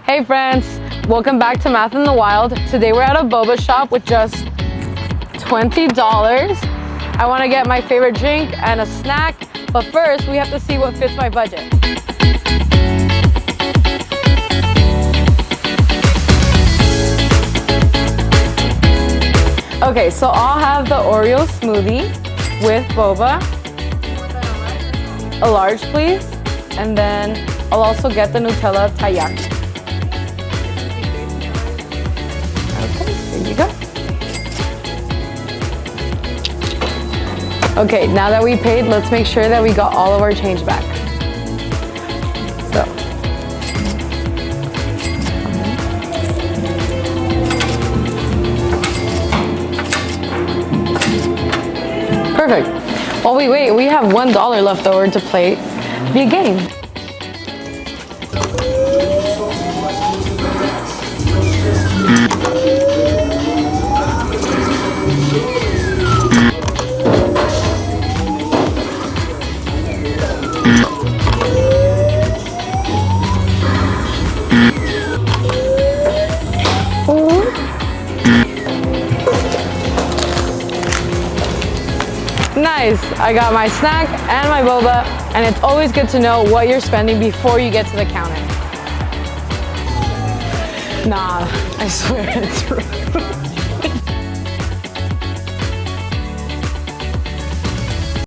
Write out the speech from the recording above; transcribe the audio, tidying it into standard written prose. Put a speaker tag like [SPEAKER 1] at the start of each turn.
[SPEAKER 1] Hey friends, welcome back to Math in the Wild. Today we're at a boba shop with just $20. I want to get my favorite drink and a snack, but first we have to see what fits my budget. Okay, so I'll have the Oreo smoothie with boba. A large, please. And then I'll also get the Nutella taiyaki. Okay, there you go. Okay, now that we paid, let's make sure that we got all of our change back. So. Perfect. While we wait, we have $1 left over to play the game. Nice, I got my snack and my boba, and it's always good to know what you're spending before you get to the counter. Nah, I swear it's true.